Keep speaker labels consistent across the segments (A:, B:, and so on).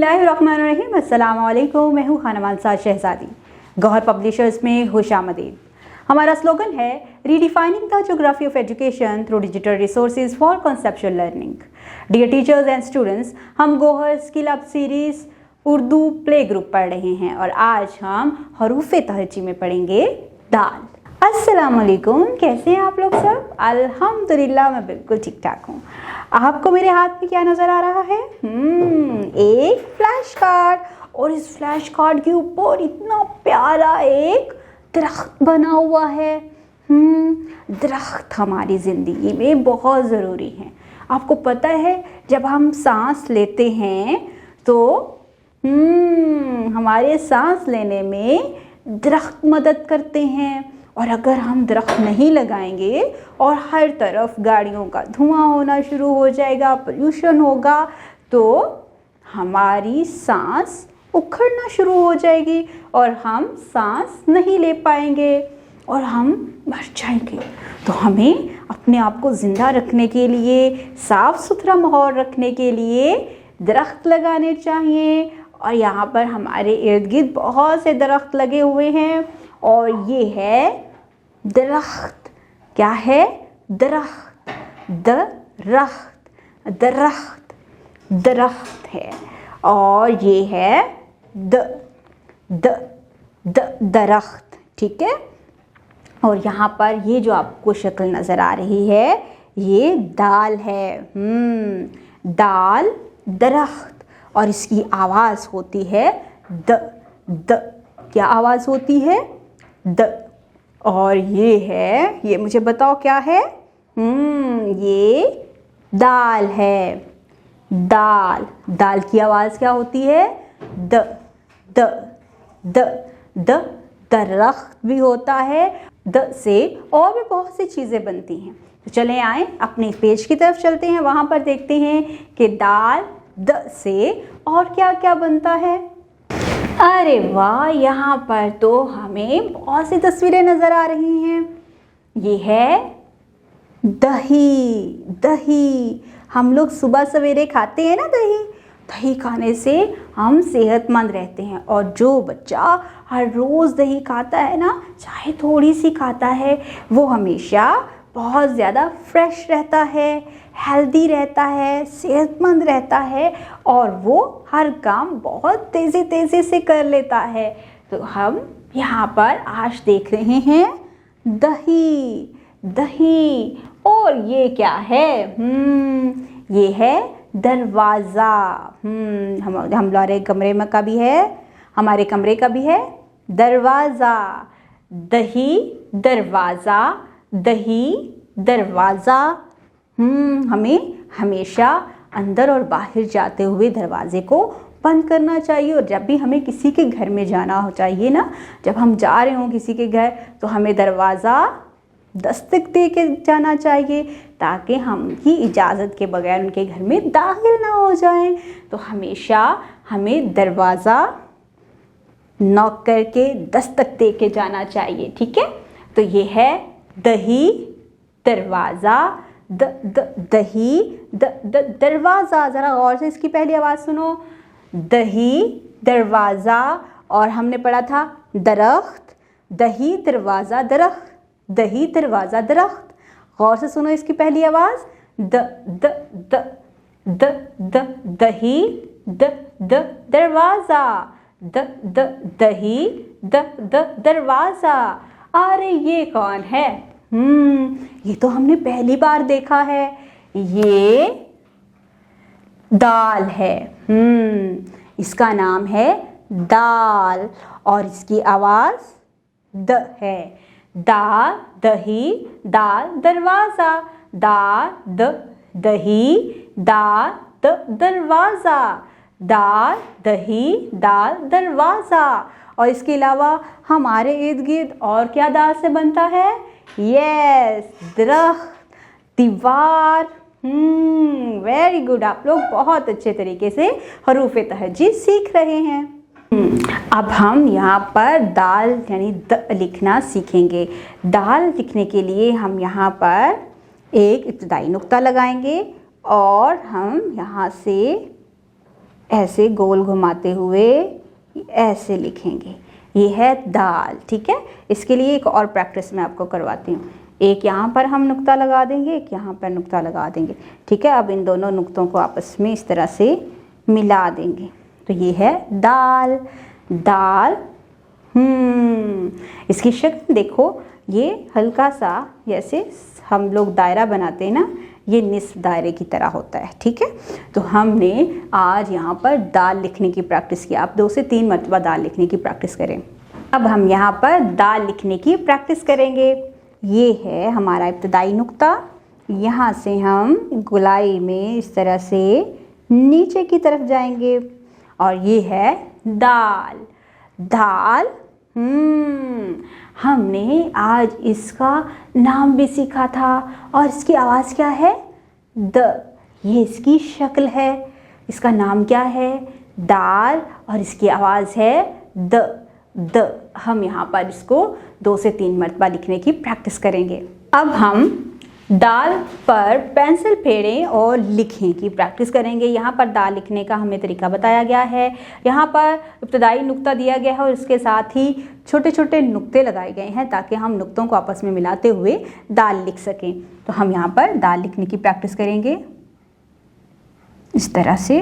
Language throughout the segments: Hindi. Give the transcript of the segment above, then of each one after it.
A: बिस्मिल्लाहिर्रहमानिर्रहीम। अस्सलाम वालेकुम। मैं हूँ खाना मानसा शहजादी। गौहर पब्लिशर्स में खुशामदीद। हमारा स्लोगन है redefining the geography of education through digital resources for conceptual learning. Dear teachers and students, हम Gauhar skill up series Urdu play group पढ़ रहे हैं और आज हम हरूफ तहजी में पढ़ेंगे दाल। अस्सलाम वालेकुम, कैसे हैं आप लोग सब? अल्हम्दुलिल्लाह, मैं बिल्कुल ठीक ठाक हूँ। आपको मेरे हाथ में क्या नज़र आ रहा है? एक फ्लैश कार्ड, और इस फ्लैश कार्ड के ऊपर इतना प्यारा एक दरख्त बना हुआ है। दरख्त हमारी ज़िंदगी में बहुत ज़रूरी है। आपको पता है, जब हम सांस लेते हैं तो हमारे सांस लेने में दरख्त मदद करते हैं, और अगर हम दरख्त नहीं लगाएंगे और हर तरफ गाड़ियों का धुआं होना शुरू हो जाएगा, पोल्यूशन होगा, तो हमारी सांस उखड़ना शुरू हो जाएगी और हम सांस नहीं ले पाएंगे और हम मर जाएंगे। तो हमें अपने आप को ज़िंदा रखने के लिए, साफ़ सुथरा माहौल रखने के लिए दरख्त लगाने चाहिए। और यहाँ पर हमारे इर्द गिर्द बहुत से दरख्त लगे हुए हैं, और ये है दरख्त। क्या है? दरख्त। दरख्त दरख्त दरख्त है। और ये है दरख्त, ठीक है। और यहाँ पर ये जो आपको शक्ल नज़र आ रही है, ये दाल है। दाल दरख्त, और इसकी आवाज़ होती है द। क्या आवाज़ होती है? द। और ये है, ये मुझे बताओ क्या है? ये दाल है। दाल। दाल की आवाज़ क्या होती है? द। द द द दरख्त भी होता है। द से और भी बहुत सी चीज़ें बनती हैं। तो चलें आए अपने पेज की तरफ चलते हैं, वहाँ पर देखते हैं कि दाल द से और क्या क्या बनता है। अरे वाह, यहाँ पर तो हमें बहुत सी तस्वीरें नज़र आ रही हैं। ये है दही। दही हम लोग सुबह सवेरे खाते हैं ना दही। दही खाने से हम सेहतमंद रहते हैं, और जो बच्चा हर रोज़ दही खाता है ना, चाहे थोड़ी सी खाता है, वो हमेशा बहुत ज़्यादा फ्रेश रहता है, हेल्दी रहता है, सेहतमंद रहता है, और वो हर काम बहुत तेज़ी से कर लेता है। तो हम यहाँ पर आज देख रहे हैं दही। दही। और ये क्या है? ये है दरवाज़ा। हमारे कमरे में का भी है, हमारे कमरे का भी है दरवाज़ा। दही दरवाज़ा। दही दरवाज़ा। हमें हमेशा अंदर और बाहर जाते हुए दरवाजे को बंद करना चाहिए। और जब भी हमें किसी के घर में जाना हो चाहिए ना, जब हम जा रहे हों किसी के घर, तो हमें दरवाज़ा दस्तक दे के जाना चाहिए, ताकि हम ही इजाज़त के बगैर उनके घर में दाखिल ना हो जाएं। तो हमेशा हमें दरवाज़ा नॉक करके दस्तक दे के जाना चाहिए, ठीक है। तो ये है दही दरवाज़ा। दही दरवाज़ा। ज़रा गौर से इसकी पहली आवाज़ सुनो। दही दरवाज़ा। और हमने पढ़ा था दरख्त। दही दरवाज़ा दरख्त। दही दरवाज़ा दरख्त। गौर से सुनो इसकी पहली आवाज़। The the the the the दही द द दरवाज़ा। द द दही द द दरवाज़ा। अरे ये कौन है? ये तो हमने पहली बार देखा है। ये दाल है। इसका नाम है दाल, और इसकी आवाज़ द है। दाल दही दाल दरवाज़ा। दाल द दही दाल द दरवाज़ा। दाल दही दाल दरवाज़ा। और इसके अलावा हमारे इर्द गिर्द और क्या दाल से बनता है? यस, दरख्त, दीवार। वेरी गुड, आप लोग बहुत अच्छे तरीके से हरूफ तहजी सीख रहे हैं। अब हम यहाँ पर दाल यानी द लिखना सीखेंगे। दाल लिखने के लिए हम यहाँ पर एक इब्तिदाई नुक्ता लगाएंगे, और हम यहाँ से ऐसे गोल घुमाते हुए ऐसे लिखेंगे। ये है दाल, ठीक है। इसके लिए एक और प्रैक्टिस मैं आपको करवाती हूँ। एक यहाँ पर हम नुक्ता लगा देंगे, एक यहाँ पर नुक्ता लगा देंगे, ठीक है। अब इन दोनों नुक्तों को आपस में इस तरह से मिला देंगे, तो ये है दाल। दाल। इसकी शक्ल देखो, ये हल्का सा जैसे हम लोग दायरा बनाते हैं ना, ये निस्फ दायरे की तरह होता है, ठीक है। तो हमने आज यहाँ पर दाल लिखने की प्रैक्टिस की। आप 2 से 3 मरतबा दाल लिखने की प्रैक्टिस करें। अब हम यहाँ पर दाल लिखने की प्रैक्टिस करेंगे। ये है हमारा इब्तदाई नुक्ता। यहाँ से हम गोलाई में इस तरह से नीचे की तरफ जाएंगे और ये है दाल। दाल। हमने आज इसका नाम भी सीखा था और इसकी आवाज़ क्या है? द। ये इसकी शक्ल है। इसका नाम क्या है? दाल। और इसकी आवाज़ है द। द। हम यहाँ पर इसको 2 से 3 मरतबा लिखने की प्रैक्टिस करेंगे। अब हम दाल पर पेंसिल फेरें और लिखें की प्रैक्टिस करेंगे। यहाँ पर दाल लिखने का हमें तरीका बताया गया है। यहाँ पर इब्तदाई नुक्ता दिया गया है और इसके साथ ही छोटे छोटे नुक्ते लगाए गए हैं ताकि हम नुक्तों को आपस में मिलाते हुए दाल लिख सकें। तो हम यहाँ पर दाल लिखने की प्रैक्टिस करेंगे इस तरह से।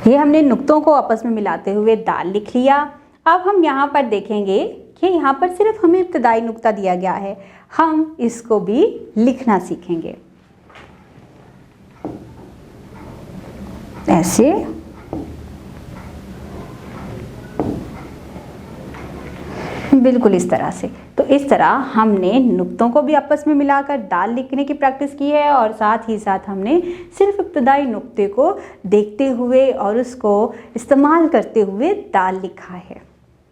A: ये हमने नुक्तों को आपस में मिलाते हुए दाल लिख लिया। अब हम यहाँ पर देखेंगे कि यहाँ पर सिर्फ हमें इब्तदाई नुक्ता दिया गया है, हम इसको भी लिखना सीखेंगे ऐसे। बिल्कुल इस तरह से। तो इस तरह हमने नुक्तों को भी आपस में मिलाकर दाल लिखने की प्रैक्टिस की है और साथ ही साथ हमने सिर्फ इब्तदाई नुक्ते को देखते हुए और उसको इस्तेमाल करते हुए दाल लिखा है।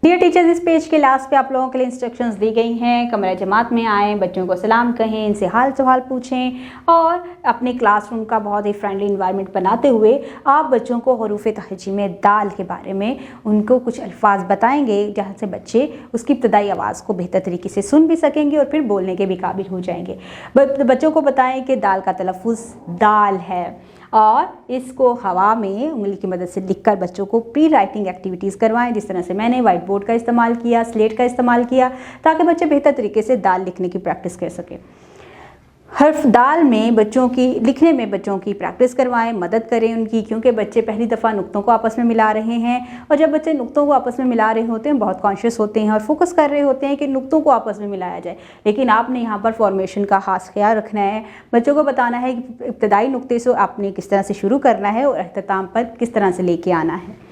A: डियर टीचर्स, इस पेज के लास्ट पे आप लोगों के लिए इंस्ट्रक्शंस दी गई हैं। कमरा जमात में आएँ, बच्चों को सलाम कहें, इनसे हाल सवाल पूछें और अपने क्लासरूम का बहुत ही फ्रेंडली इन्वायरमेंट बनाते हुए आप बच्चों को हरूफ तहजी में दाल के बारे में उनको कुछ अल्फाज बताएंगे जहाँ से बच्चे उसकी इब्तदाई आवाज़ को बेहतर तरीके से सुन भी सकेंगे और फिर बोलने के भी काबिल हो जाएंगे। बच्चों को बताएं कि दाल का तलफ़ुज़ दाल है और इसको हवा में उंगली की मदद से लिखकर बच्चों को प्री राइटिंग एक्टिविटीज़ करवाएं, जिस तरह से मैंने वाइट बोर्ड का इस्तेमाल किया, स्लेट का इस्तेमाल किया, ताकि बच्चे बेहतर तरीके से दाल लिखने की प्रैक्टिस कर सकें। हर्फ दाल में बच्चों की लिखने में बच्चों की प्रैक्टिस करवाएं, मदद करें उनकी, क्योंकि बच्चे पहली दफ़ा नुक्तों को आपस में मिला रहे हैं और जब बच्चे नुक्तों को आपस में मिला रहे होते हैं बहुत कॉन्शियस होते हैं और फोकस कर रहे होते हैं कि नुक्तों को आपस में मिलाया जाए। लेकिन आपने यहाँ पर फॉर्मेशन का खास ख्याल रखना है, बच्चों को बताना है कि इब्तदाई नुक्ते से आपने किस तरह से शुरू करना है और अख्ताम पर किस तरह से लेके आना है।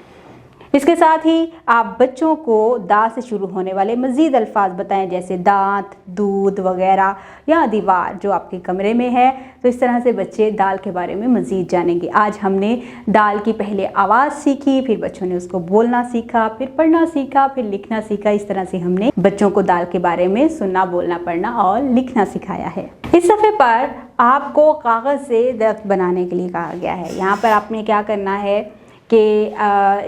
A: इसके साथ ही आप बच्चों को दाल से शुरू होने वाले मज़ीद अल्फाज बताएं, जैसे दांत, दूध वगैरह या दीवार जो आपके कमरे में है। तो इस तरह से बच्चे दाल के बारे में मज़ीद जानेंगे। आज हमने दाल की पहले आवाज़ सीखी, फिर बच्चों ने उसको बोलना सीखा, फिर पढ़ना सीखा, फिर लिखना सीखा। इस तरह से हमने बच्चों को दाल के बारे में सुनना, बोलना, पढ़ना और लिखना सिखाया है। इस सफ़े पर आपको कागज़ से दरख्त बनाने के लिए कहा गया है। यहाँ पर आपने क्या करना है कि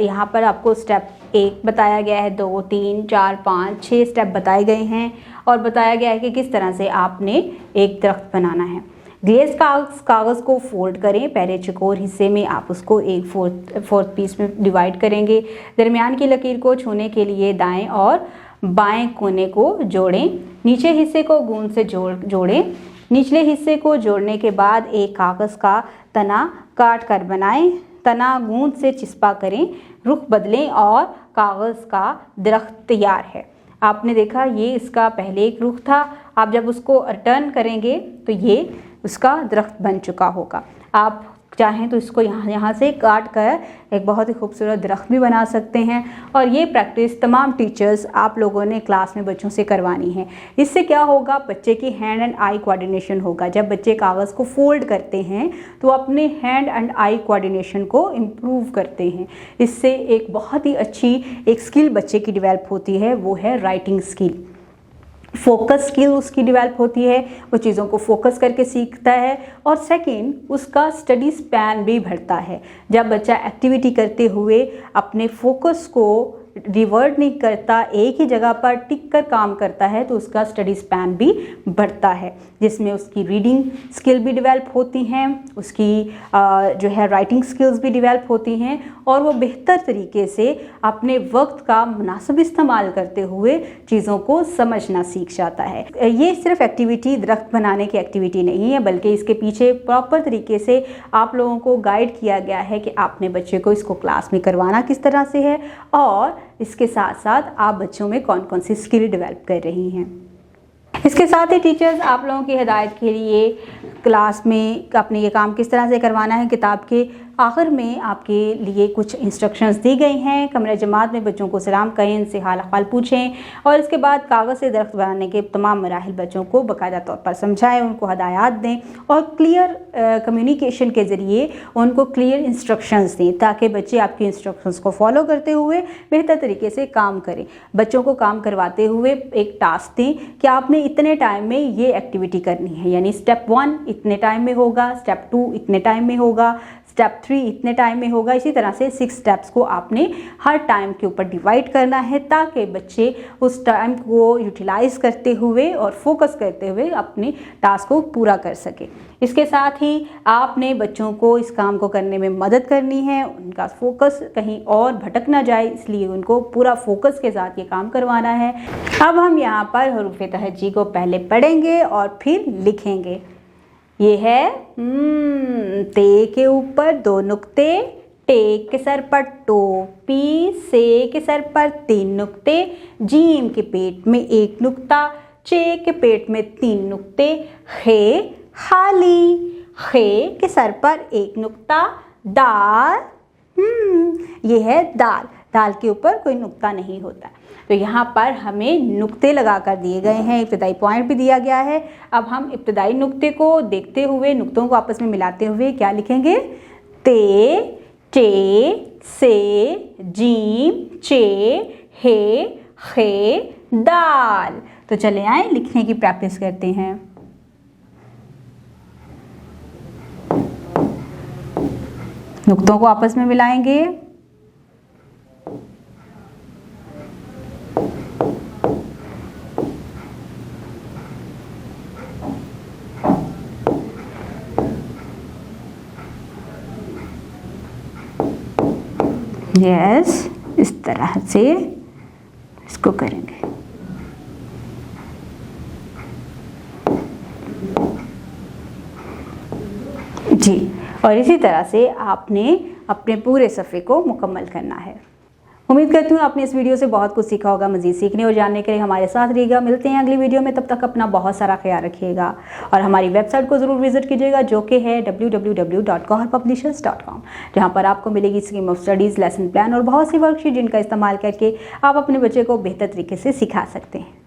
A: यहाँ पर आपको स्टेप 1 बताया गया है, 2, 3, 4, 5, 6 स्टेप बताए गए हैं और बताया गया है कि किस तरह से आपने एक दरख्त बनाना है। ग्लेज़ कागज़ को फोल्ड करें, पहले चौकोर हिस्से में आप उसको 1/4 पीस में डिवाइड करेंगे। दरमियान की लकीर को छूने के लिए दाएं और बाएं कोने को जोड़ें, नीचे हिस्से को गूंद से जोड़ें। निचले हिस्से को जोड़ने के बाद एक कागज़ का तना काट कर बनाएं, तना गूंद से चिस्पा करें, रुख बदलें और कागज़ का दरख्त तैयार है। आपने देखा ये इसका पहले एक रुख था, आप जब उसको टर्न करेंगे तो ये उसका दरख्त बन चुका होगा। आप चाहें तो इसको यहाँ से काट कर एक बहुत ही खूबसूरत दरख्त भी बना सकते हैं। और ये प्रैक्टिस तमाम टीचर्स आप लोगों ने क्लास में बच्चों से करवानी है। इससे क्या होगा, बच्चे की हैंड एंड आई कोऑर्डिनेशन होगा। जब बच्चे कागज़ को फोल्ड करते हैं तो अपने हैंड एंड आई कोऑर्डिनेशन को इम्प्रूव करते हैं। इससे एक बहुत ही अच्छी एक स्किल बच्चे की डेवलप होती है, वो है राइटिंग स्किल। फोकस स्किल उसकी डेवलप होती है, वो चीज़ों को फोकस करके सीखता है। और सेकंड, उसका स्टडी स्पैन भी बढ़ता है। जब बच्चा एक्टिविटी करते हुए अपने फोकस को रिवर्ट नहीं करता, एक ही जगह पर टिक कर काम करता है, तो उसका स्टडी स्पैन भी बढ़ता है, जिसमें उसकी रीडिंग स्किल भी डेवलप होती हैं, उसकी जो है राइटिंग स्किल्स भी डेवलप होती हैं, और वो बेहतर तरीके से अपने वक्त का मुनासिब इस्तेमाल करते हुए चीज़ों को समझना सीख जाता है। ये सिर्फ एक्टिविटी दरख्त बनाने की एक्टिविटी नहीं है, बल्कि इसके पीछे प्रॉपर तरीके से आप लोगों को गाइड किया गया है कि आपने बच्चे को इसको क्लास में करवाना किस तरह से है, और इसके साथ साथ आप बच्चों में कौन कौन सी स्किल डेवलप कर रही हैं। इसके साथ ही टीचर्स आप लोगों की हिदायत के लिए क्लास में आपने ये काम किस तरह से करवाना है, किताब के आखिर में आपके लिए कुछ इंस्ट्रक्शंस दी गई हैं। कमरे जमात में बच्चों को सलाम कहें, इनसे हाल अहवाल पूछें, और इसके बाद कागज़ से दरख्त बनाने के तमाम मराहिल बच्चों को बाकायदा तौर पर समझाएं, उनको हदायत दें, और क्लियर कम्युनिकेशन के ज़रिए उनको क्लियर इंस्ट्रक्शंस दें, ताकि बच्चे आपकी इंस्ट्रक्शंस को फॉलो करते हुए बेहतर तरीके से काम करें। बच्चों को काम करवाते हुए एक टास्क दें कि आपने इतने टाइम में ये एक्टिविटी करनी है, यानी स्टेप 1 इतने टाइम में होगा, स्टेप 2 इतने टाइम में होगा, स्टेप 3 इतने टाइम में होगा। इसी तरह से 6 स्टेप्स को आपने हर टाइम के ऊपर डिवाइड करना है, ताकि बच्चे उस टाइम को यूटिलाइज़ करते हुए और फोकस करते हुए अपने टास्क को पूरा कर सके। इसके साथ ही आपने बच्चों को इस काम को करने में मदद करनी है, उनका फोकस कहीं और भटक ना जाए, इसलिए उनको पूरा फोकस के साथ ये काम करवाना है। अब हम यहाँ पर हरूफ़े तहज्जी को पहले पढ़ेंगे और फिर लिखेंगे। ये है ते के ऊपर 2 नुक्ते, टे के सर पर टोपी, से के सर पर 3 नुक्ते, जीम के पेट में 1 नुक्ता, चे के पेट में 3 नुक्ते, खे खाली, खे के सर पर 1 नुक्ता, दाल, ये है दाल, दाल के ऊपर कोई नुक्ता नहीं होता। तो यहाँ पर हमें नुक्ते लगा कर दिए गए हैं, इब्तदाई पॉइंट भी दिया गया है। अब हम इब्तदाई नुक्ते को देखते हुए, नुक्तों को आपस में मिलाते हुए क्या लिखेंगे? ते, टे, से, जीम, चे, हे, खे, दाल। तो चले आए लिखने की प्रैक्टिस करते हैं। नुक्तों को आपस में मिलाएंगे। यस, इस तरह से इसको करेंगे। जी, और इसी तरह से आपने अपने पूरे सफ़े को मुकम्मल करना है। उम्मीद करती हूँ आपने इस वीडियो से बहुत कुछ सीखा होगा। मज़ीद सीखने और जानने के लिए हमारे साथ रहिएगा। मिलते हैं अगली वीडियो में, तब तक अपना बहुत सारा ख्याल रखिएगा और हमारी वेबसाइट को ज़रूर विज़िट कीजिएगा, जो कि है www.gauharpublishers.com, जहाँ पर आपको मिलेगी scheme of studies, lesson plan और बहुत सी वर्कशीट, जिनका इस्तेमाल करके आप अपने बच्चे को बेहतर तरीके से सिखा सकते हैं।